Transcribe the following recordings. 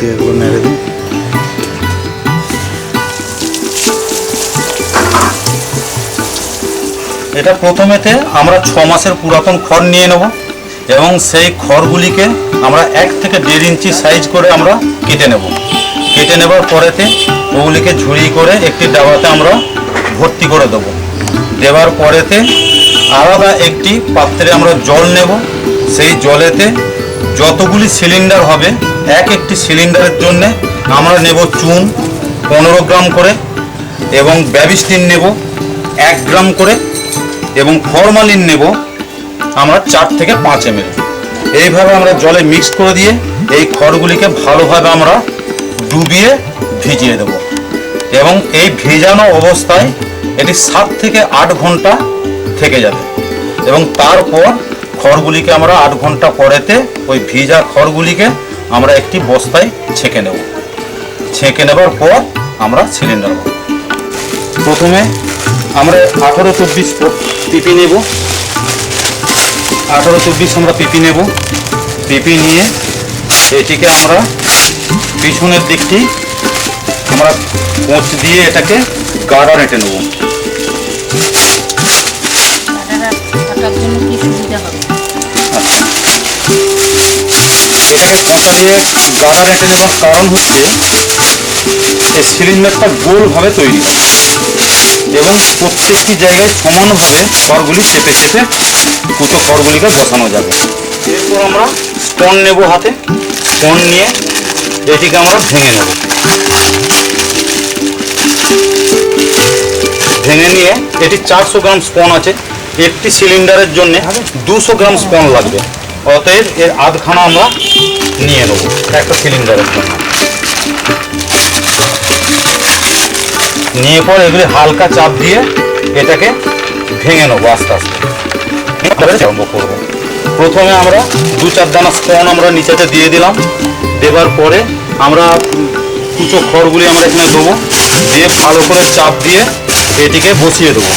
একবার নেড়ে দিন। এটা প্রথমেতে আমরা 6 মাসের পুরাতন খড় নিয়ে নেব এবং সেই খড়গুলিকে আমরা 1 থেকে 1.5 ইঞ্চি সাইজ করে আমরা কেটে নেব। কেটে নেবার পরেতে ওগুলিকে ঝুড়ি করে একটি ডাবাতে আমরা ভর্তি করে দেব। দেওয়ার পরেতে আলাদা একটি পাত্রে আমরা জল নেব। সেই জলেতে যতগুলি সিলিন্ডার হবে একটি সিলিন্ডারের জন্য আমরা নেব চুন 15 গ্রাম করে এবং ব্যাবিস্টিন নেব 1 গ্রাম করে এবং ফরমালিন নেব আমরা 4 থেকে 5 ml। এইভাবে আমরা জলে মিক্স করে দিয়ে এই খড়গুলিকে ভালোভাবে আমরা ডুবিয়ে ভিজিয়ে দেব এবং এই ভেজানো অবস্থায় এটি 7 থেকে 8 ঘন্টা থেকে যাবে এবং তারপর খড়গুলিকে আমরা 8 ঘন্টা পরেতে ওই ভিজা খড়গুলিকে আমরা একটি বস্তায় ছেঁকে নেব। ছেঁকে নেবার পর আমরা সিলিন্ডার নেব। প্রথমে আমরা 18-24 পিপি নেব। 18-24 আমরা পিপি নেব। পিপি নিয়ে এটিকে আমরা পিছনের দিকটি আমরা কোঁচ দিয়ে এটাকে গাড়া রেটে নেব। এটাকে কোঁচা দিয়ে গাড়া রেটে নেওয়ার কারণ হচ্ছে এই সিলিন্ডারটা গোলভাবে তৈরি হয় এবং প্রত্যেকটি জায়গায় সমানভাবে খড়গুলি চেপে চেপে কুচো খড়গুলিকে বসানো যাবে। এরপর আমরা স্পন নেব হাতে। স্পন নিয়ে এটিকে আমরা ভেঙে নেব। ভেঙে নিয়ে এটি 400 গ্রাম স্পন আছে। একটি সিলিন্ডারের জন্য 200 গ্রাম স্পন লাগবে। অতএব এর আধখানা আমরা নিয়ে নেব একটা সিলিন্ডারের জন্য। নিয়ে পর এগুলি হালকা চাপ দিয়ে এটাকে ভেঙে নেবো আস্তে আস্তে। আরম্ভ করবো। প্রথমে আমরা 2-4 দানা স্পন আমরা নিচেতে দিয়ে দিলাম। দেবার পরে আমরা কুচো খড়গুলি আমরা এখানে দেবো। দিয়ে ভালো করে চাপ দিয়ে এটিকে বসিয়ে দেবো।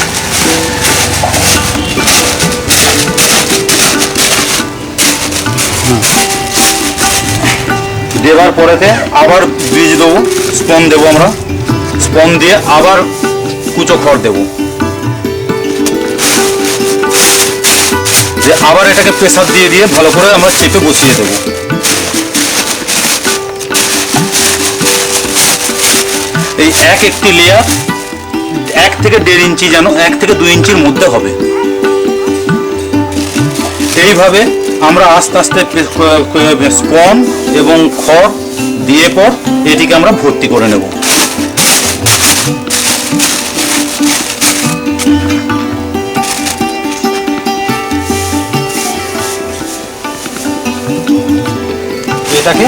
দেবার পরেতে আবার বীজ দেবো, স্পন দেবো আমরা। স্পন দিয়ে আবার কুচো খড় দেব। যে আবার এটাকে প্রেসার দিয়ে দিয়ে ভালো করে আমরা চেপে বসিয়ে দেব। এই একটি লেয়ার 1 থেকে 1.5 ইঞ্চি যেন 1 থেকে 2 ইঞ্চির মধ্যে হবে। এইভাবে আমরা আস্তে আস্তে স্পন এবং খড় দিয়ে পর এটিকে আমরা ভর্তি করে নেব। এটাকে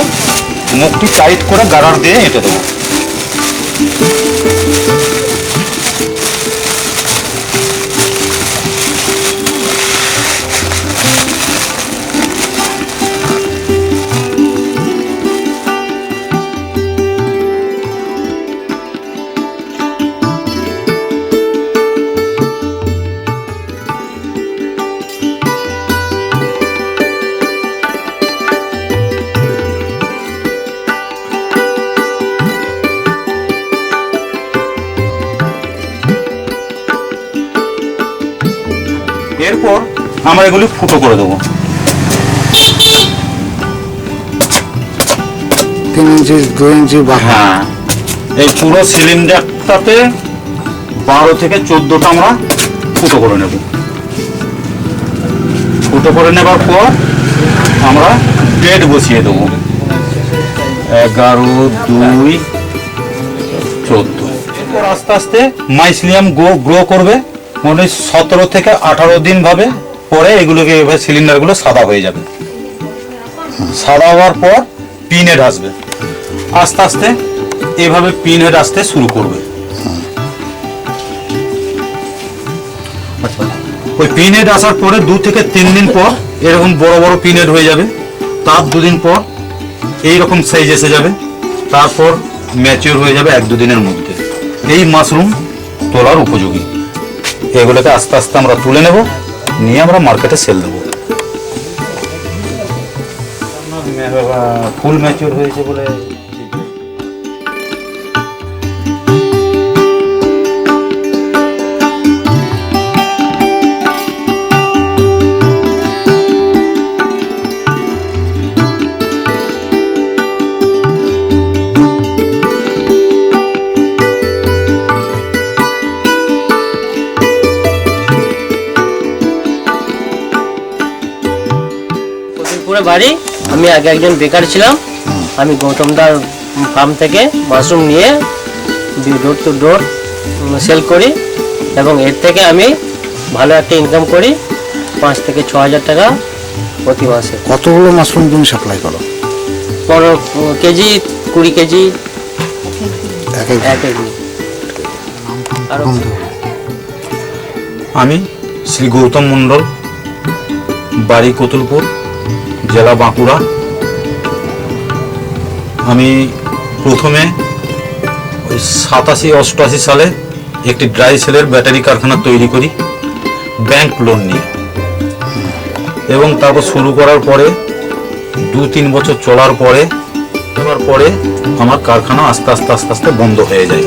মুখটি টাইট করে গাড়ার দিয়ে এঁটে দেবো। এরপর আমরা এগুলি ফুটো করে দেবো। 3 ইঞ্চি 2 ইঞ্চি। হ্যাঁ, এই পুরো সিলিন্ডারটাতে 12 থেকে 14টা আমরা ফুটো করে নেব। ফুটো করে নেবার পর আমরা ডেট বসিয়ে দেবো। 11, 2, 14। এরপর আস্তে আস্তে মাইসিলিয়াম গ্রো করবে। মানে 17 থেকে 18 দিন ভাবে পরে এগুলোকে এভাবে সিলিন্ডারগুলো সাদা হয়ে যাবে। সাদা হওয়ার পর পিনহেড আসবে। আস্তে আস্তে এভাবে পিনহেড আসতে শুরু করবে। ওই পিনহেড আসার পরে 2 থেকে 3 দিন পর এরকম বড় বড় পিনহেড হয়ে যাবে। তার 2 দিন পর এইরকম সাইজ এসে যাবে। তারপর ম্যাচিওর হয়ে যাবে 1-2 দিনের মধ্যে। এই মাশরুম তোলার উপযোগী। এগুলোকে আস্তে আস্তে আমরা তুলে নেব, নিয়ে আমরা মার্কেটে সেল দেবো। ফুল ম্যাচিওর হয়েছে বলে বাড়ি। আমি আগে একজন বেকার ছিলাম। আমি গৌতমদার ফার্ম থেকে মাশরুম নিয়ে ডোর টু ডোর সেল করি এবং এর থেকে আমি ভালো একটা ইনকাম করি, 5 থেকে 6 হাজার টাকা প্রতি মাসে। কতগুলো মাশরুম তুমি সাপ্লাই করো? 15 কেজি, 20 কেজি এক এক এক এক। আরো আমি শ্রী গৌতম মণ্ডল, বাড়ি কতুলপুর, জেলা বাঁকুড়া। আমি প্রথমে ওই 87-88 সালে একটি ড্রাই সেলের ব্যাটারি কারখানা তৈরি করি ব্যাংক লোন নিয়ে, এবং তারপর শুরু করার পরে 2-3 বছর চলার পরে আমার কারখানা আস্তে আস্তে বন্ধ হয়ে যায়।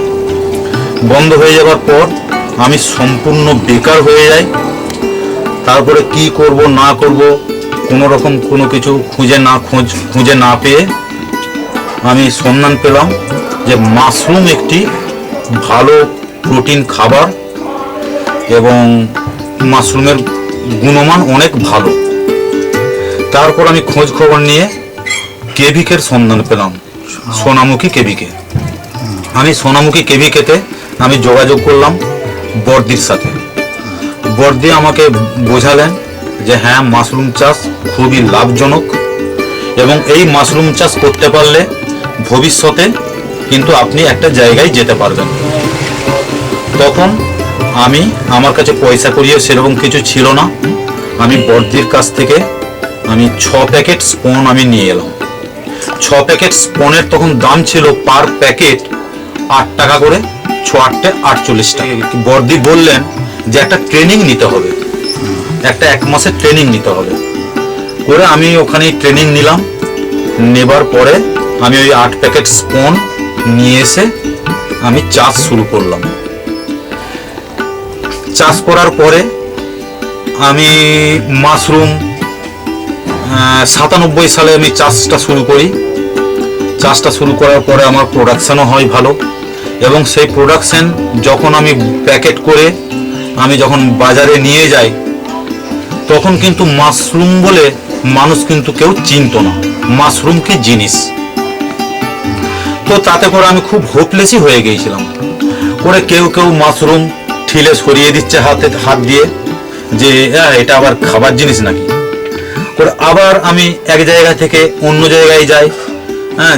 বন্ধ হয়ে যাওয়ার পর আমি সম্পূর্ণ বেকার হয়ে যাই। তারপরে কি করব না করব কোনো রকম কোনো কিছু খুঁজে না পেয়ে আমি সন্ধান পেলাম যে মাশরুম একটি ভালো প্রোটিন খাবার এবং মাশরুমের গুণমান অনেক ভালো। তারপর আমি খোঁজ খবর নিয়ে কেভিকের সন্ধান পেলাম, সোনামুখী কেভিকে। আমি সোনামুখী কেভিকেতে আমি যোগাযোগ করলাম বর্দির সাথে। বর্দি আমাকে বোঝালেন যে হ্যাঁ, মাশরুম চাষ খুবই লাভজনক এবং এই মাশরুম চাষ করতে পারলে ভবিষ্যতে কিন্তু আপনি একটা জায়গায় যেতে পারবেন। তখন আমার কাছে পয়সা করিয়ে সেরকম কিছু ছিল না। আমি বর্দির কাছ থেকে আমি 6 প্যাকেট স্পন আমি নিয়ে এলাম। 6 প্যাকেট স্পনের তখন দাম ছিল পার প্যাকেট 8 টাকা করে, 6-8 48 টাকা। বর্দি বললেন যে একটা ট্রেনিং নিতে হবে, একটা 1 মাসের ট্রেনিং নিতে হবে করে আমি ওখানে ট্রেনিং নিলাম। নেবার পরে আমি ওই 8 প্যাকেট স্পন নিয়ে এসে আমি চাষ শুরু করলাম। চাষ করার পরে আমি মাশরুম 97 সালে আমি চাষটা শুরু করি। চাষটা শুরু করার পরে আমার প্রোডাকশানও হয় ভালো, এবং সেই প্রোডাকশান যখন আমি প্যাকেট করে আমি যখন বাজারে নিয়ে যাই তখন কিন্তু মাশরুম বলে মানুষ কিন্তু কেউ চিনতো না মাশরুম কি জিনিস। তো তাতে করে আমি খুব হোপলেসই হয়ে গিয়েছিলাম। করে কেউ মাশরুম ঠিলে সরিয়ে দিচ্ছে হাত দিয়ে যে এটা আবার খাবার জিনিস নাকি। করে আবার আমি এক জায়গা থেকে অন্য জায়গায় যাই।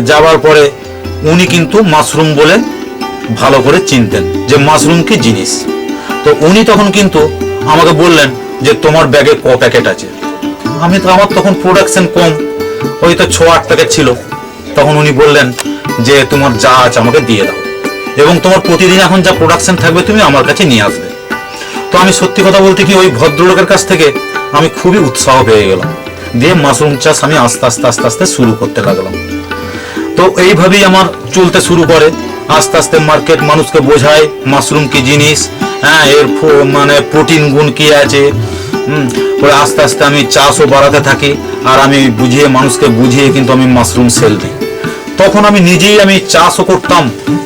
যাওয়ার পরে উনি কিন্তু মাশরুম বলে ভালো করে চিনতেন যে মাশরুম কি জিনিস। তো উনি তখন কিন্তু আমাকে বললেন যে তোমার ব্যাগে ক প্যাকেট আছে। আমার তখন প্রোডাকশন কম, হয়তো 6-8 প্যাকেট ছিল। তখন উনি বললেন যে তোমার যা আছে আমাকে দিয়ে দাও, এবং তোমার প্রতিদিন এখন যা প্রোডাকশন থাকবে তুমি আমার কাছে নিয়ে আসবে। তো আমি সত্যি কথা বলতে কি ওই ভদ্রলোকের কাছ থেকে আমি খুবই উৎসাহ পেয়ে গেলাম, দিয়ে মাশরুম চাষ আমি আস্তে আস্তে শুরু করতে লাগলাম। তো এইভাবেই আমার চলতে শুরু করে। আস্তে আস্তে মার্কেট মানুষকে বোঝায় মাশরুম কি জিনিস, এর মানে প্রোটিন গুণ কি আছে। পরে আস্তে আস্তে আমি চাষও বাড়াতে থাকি, আর আমি মানুষকে বুঝিয়ে কিন্তু আমি মাশরুম সেল দিই। তখন আমি নিজেই চাষও করতাম,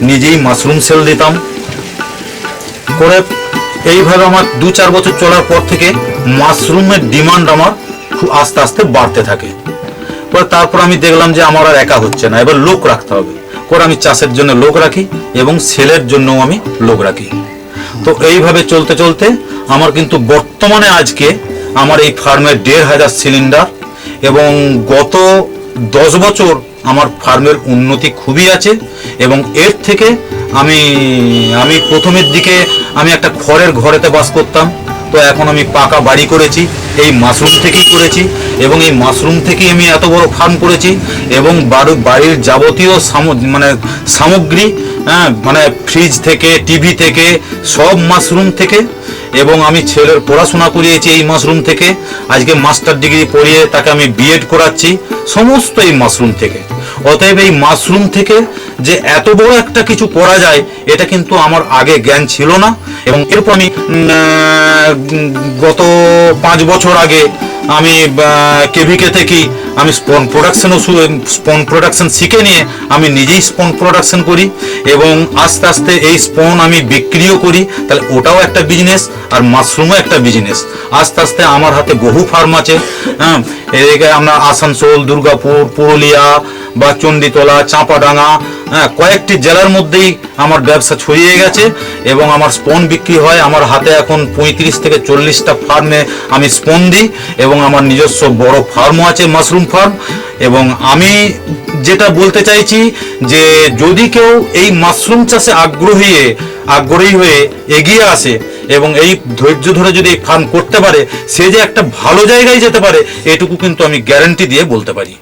নিজেই মাশরুম সেল দিতাম। করে এইভাবে আমার 2-4 বছর চলার পর থেকে মাশরুমের ডিমান্ড আমার খুব আস্তে আস্তে বাড়তে থাকে। পরে তারপর আমি দেখলাম যে আমার আর একা হচ্ছে না, এবার লোক রাখতে হবে। করে আমি চাষের জন্য লোক রাখি এবং সেলের জন্যও আমি লোক রাখি। তো এইভাবে চলতে চলতে আমার কিন্তু বর্তমানে আজকে আমার এই ফার্মের 1500 সিলিন্ডার, এবং গত 10 বছর আমার ফার্মের উন্নতি খুবই আছে। এবং এর থেকে আমি প্রথমের দিকে আমি একটা খড়ের ঘরেতে বাস করতাম, তো এখন আমি পাকা বাড়ি করেছি, এই মাশরুম থেকেই করেছি, এবং এই মাশরুম থেকেই আমি এত বড় ফার্ম করেছি। এবং বাড়ির যাবতীয় সামগ্রী, মানে ফ্রিজ থেকে টিভি থেকে সব মাশরুম থেকে, এবং আমি ছেলের পড়াশোনা করিয়েছি এই মাশরুম থেকে। আজকে মাস্টার ডিগ্রি পড়িয়ে তাকে আমি বিএড করাচ্ছি, সমস্ত এই মাশরুম থেকে। অতএব এই মাশরুম থেকে যে এত বড় একটা কিছু করা যায় এটা কিন্তু আমার আগে জ্ঞান ছিল না। এবং এরপর আমি গত 5 বছর আগে আমি কেভিকে থেকে আমি স্পন প্রোডাকশন শিখে নিয়ে আমি নিজেই স্পন প্রোডাকশন করি এবং আস্তে আস্তে এই স্পন আমি বিক্রিও করি, তাহলে ওটাও একটা বিজনেস আর মাশরুমও একটা বিজনেস। আস্তে আস্তে আমার হাতে বহু ফার্ম আছে, হ্যাঁ, এদিকে আমরা আসানসোল, দুর্গাপুর, পুরুলিয়া বা চণ্ডীতলা, চাঁপাডাঙ্গা, হ্যাঁ, কয়েকটি জেলার মধ্যেই আমার ব্যবসা ছড়িয়ে গেছে এবং আমার স্পন বিক্রি হয়। আমার হাতে এখন 35 থেকে 40টা ফার্মে আমি স্পন দিই এবং আমার নিজস্ব বড় ফার্মও আছে, মাশরুম ফার্ম। এবং আমি যেটা বলতে চাইছি যে যদি কেউ এই মাশরুম চাষে আগ্রহী হয়ে এগিয়ে আসে এবং এই ধৈর্য ধরে যদি এই ফার্ম করতে পারে, সে যে একটা ভালো জায়গায় যেতে পারে, এটুকু কিন্তু আমি গ্যারান্টি দিয়ে বলতে পারি।